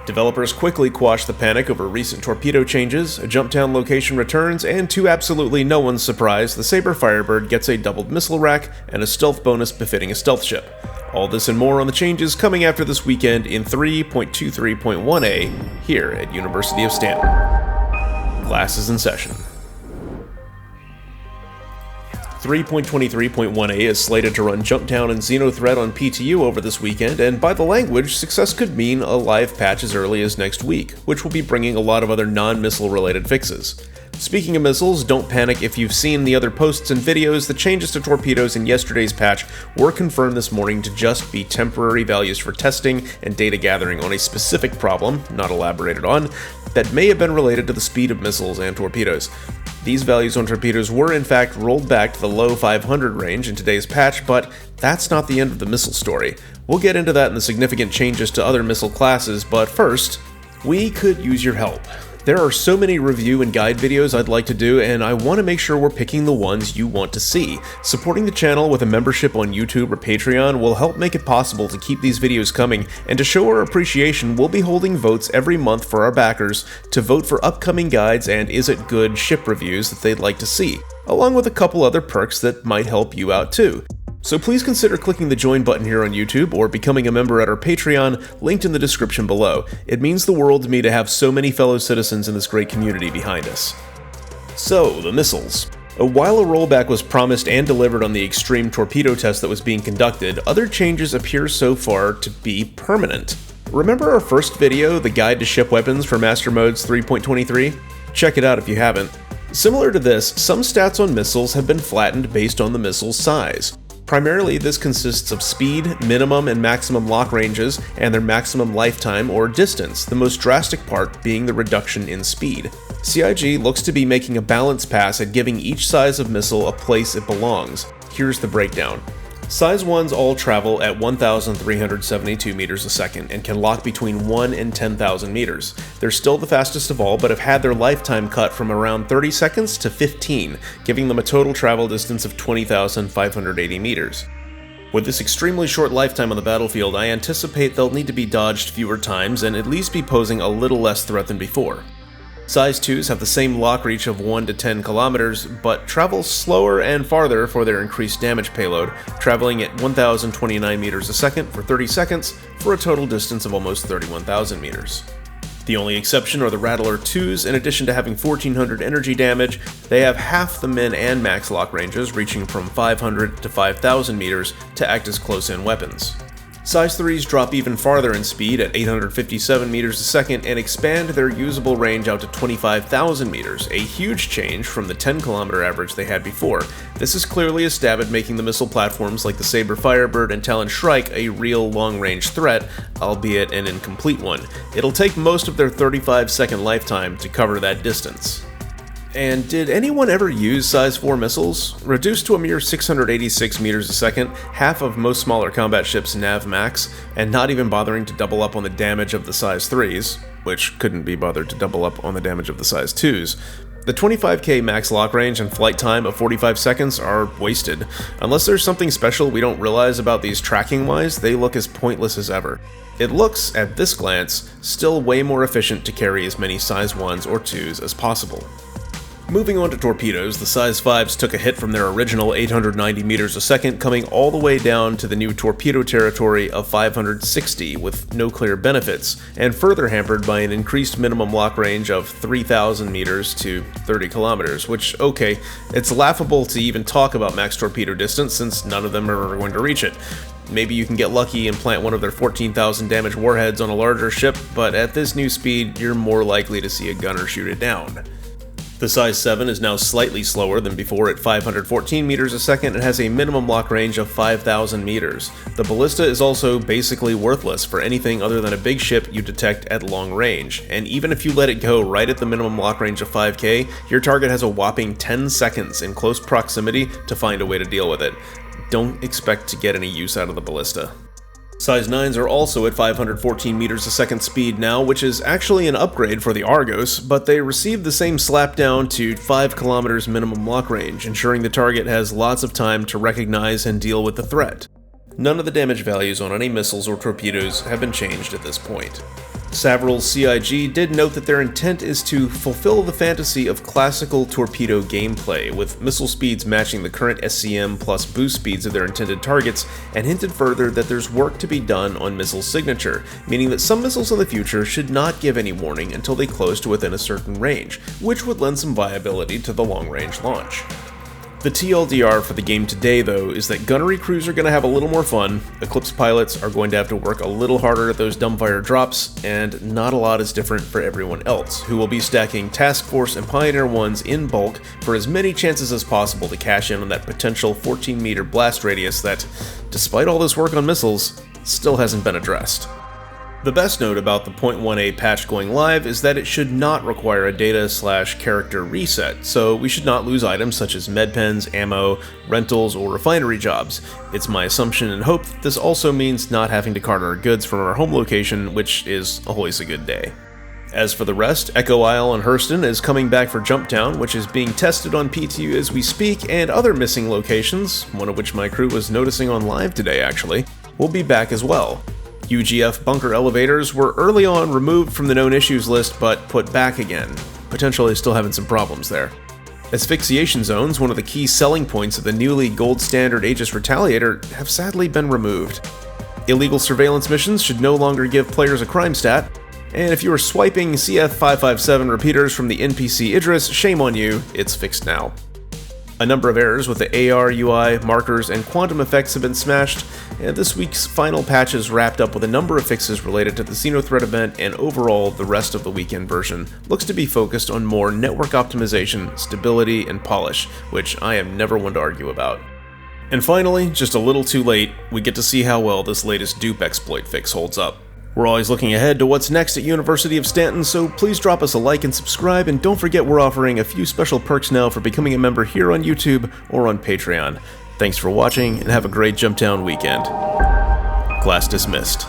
Developers quickly quashed the panic over recent torpedo changes, a Jumptown location returns, and to absolutely no one's surprise, the Sabre Firebird gets a doubled missile rack and a stealth bonus befitting a stealth ship. All this and more on the changes coming after this weekend in 3.23.1a here at University of Stanton. Class is in session. 3.23.1a is slated to run Jumptown and Xenothreat on PTU over this weekend, and by the language, success could mean a live patch as early as next week, which will be bringing a lot of other non-missile related fixes. Speaking of missiles, don't panic if you've seen the other posts and videos. The changes to torpedoes in yesterday's patch were confirmed this morning to just be temporary values for testing and data gathering on a specific problem, not elaborated on, that may have been related to the speed of missiles and torpedoes. These values on torpedoes were in fact rolled back to the low 500 range in today's patch, but that's not the end of the missile story. We'll get into that and the significant changes to other missile classes, but first, we could use your help. There are so many review and guide videos I'd like to do, and I want to make sure we're picking the ones you want to see. Supporting the channel with a membership on YouTube or Patreon will help make it possible to keep these videos coming, and to show our appreciation, we'll be holding votes every month for our backers to vote for upcoming guides and Is It Good ship reviews that they'd like to see, along with a couple other perks that might help you out too. So please consider clicking the join button here on YouTube or becoming a member at our Patreon, linked in the description below. It means the world to me to have so many fellow citizens in this great community behind us. So, the missiles. While a rollback was promised and delivered on the extreme torpedo test that was being conducted, other changes appear so far to be permanent. Remember our first video, the guide to ship weapons for Master Modes 3.23? Check it out if you haven't. Similar to this, some stats on missiles have been flattened based on the missile's size. Primarily, this consists of speed, minimum and maximum lock ranges, and their maximum lifetime or distance, the most drastic part being the reduction in speed. CIG looks to be making a balance pass at giving each size of missile a place it belongs. Here's the breakdown. Size 1s all travel at 1,372 meters a second and can lock between 1 and 10,000 meters. They're still the fastest of all, but have had their lifetime cut from around 30 seconds to 15, giving them a total travel distance of 20,580 meters. With this extremely short lifetime on the battlefield, I anticipate they'll need to be dodged fewer times and at least be posing a little less threat than before. Size 2s have the same lock reach of 1 to 10 kilometers, but travel slower and farther for their increased damage payload, traveling at 1,029 meters a second for 30 seconds for a total distance of almost 31,000 meters. The only exception are the Rattler 2s. In addition to having 1,400 energy damage, they have half the min and max lock ranges, reaching from 500 to 5,000 meters to act as close-in weapons. Size 3s drop even farther in speed at 857 meters a second and expand their usable range out to 25,000 meters, a huge change from the 10-kilometer average they had before. This is clearly a stab at making the missile platforms like the Sabre Firebird and Talon Shrike a real long-range threat, albeit an incomplete one. It'll take most of their 35-second lifetime to cover that distance. And did anyone ever use size 4 missiles? Reduced to a mere 686 meters a second, half of most smaller combat ships' nav max, and not even bothering to double up on the damage of the size 3s, which couldn't be bothered to double up on the damage of the size 2s. The 25k max lock range and flight time of 45 seconds are wasted. Unless there's something special we don't realize about these tracking-wise, they look as pointless as ever. It looks, at this glance, still way more efficient to carry as many size 1s or 2s as possible. Moving on to torpedoes, the size 5s took a hit from their original 890 meters a second, coming all the way down to the new torpedo territory of 560 with no clear benefits, and further hampered by an increased minimum lock range of 3,000 meters to 30 kilometers, which, okay, it's laughable to even talk about max torpedo distance since none of them are going to reach it. Maybe you can get lucky and plant one of their 14,000 damage warheads on a larger ship, but at this new speed, you're more likely to see a gunner shoot it down. The size 7 is now slightly slower than before at 514 meters a second and has a minimum lock range of 5,000 meters. The ballista is also basically worthless for anything other than a big ship you detect at long range, and even if you let it go right at the minimum lock range of 5k, your target has a whopping 10 seconds in close proximity to find a way to deal with it. Don't expect to get any use out of the ballista. Size 9s are also at 514 meters a second speed now, which is actually an upgrade for the Argos, but they received the same slapdown to 5 kilometers minimum lock range, ensuring the target has lots of time to recognize and deal with the threat. None of the damage values on any missiles or torpedoes have been changed at this point. Savral's CIG did note that their intent is to fulfill the fantasy of classical torpedo gameplay, with missile speeds matching the current SCM plus boost speeds of their intended targets, and hinted further that there's work to be done on missile signature, meaning that some missiles in the future should not give any warning until they close to within a certain range, which would lend some viability to the long-range launch. The TLDR for the game today, though, is that gunnery crews are going to have a little more fun, Eclipse pilots are going to have to work a little harder at those dumbfire drops, and not a lot is different for everyone else, who will be stacking Task Force and Pioneer 1s in bulk for as many chances as possible to cash in on that potential 14-meter blast radius that, despite all this work on missiles, still hasn't been addressed. The best note about the 0.18 patch going live is that it should not require a data/character reset, so we should not lose items such as medpens, ammo, rentals, or refinery jobs. It's my assumption and hope that this also means not having to cart our goods from our home location, which is always a good day. As for the rest, Echo Isle and Hurston is coming back for Jumptown, which is being tested on PTU as we speak, and other missing locations, one of which my crew was noticing on live today actually, will be back as well. UGF bunker elevators were early on removed from the known issues list, but put back again, potentially still having some problems there. Asphyxiation zones, one of the key selling points of the newly gold standard Aegis Retaliator, have sadly been removed. Illegal surveillance missions should no longer give players a crime stat, and if you are swiping CF557 repeaters from the NPC Idris, shame on you, it's fixed now. A number of errors with the AR, UI, markers, and quantum effects have been smashed, and this week's final patch is wrapped up with a number of fixes related to the Xenothreat event, and overall, the rest of the weekend version looks to be focused on more network optimization, stability, and polish, which I am never one to argue about. And finally, just a little too late, we get to see how well this latest dupe exploit fix holds up. We're always looking ahead to what's next at University of Stanton, so please drop us a like and subscribe, and don't forget we're offering a few special perks now for becoming a member here on YouTube or on Patreon. Thanks for watching, and have a great Jumptown weekend. Class dismissed.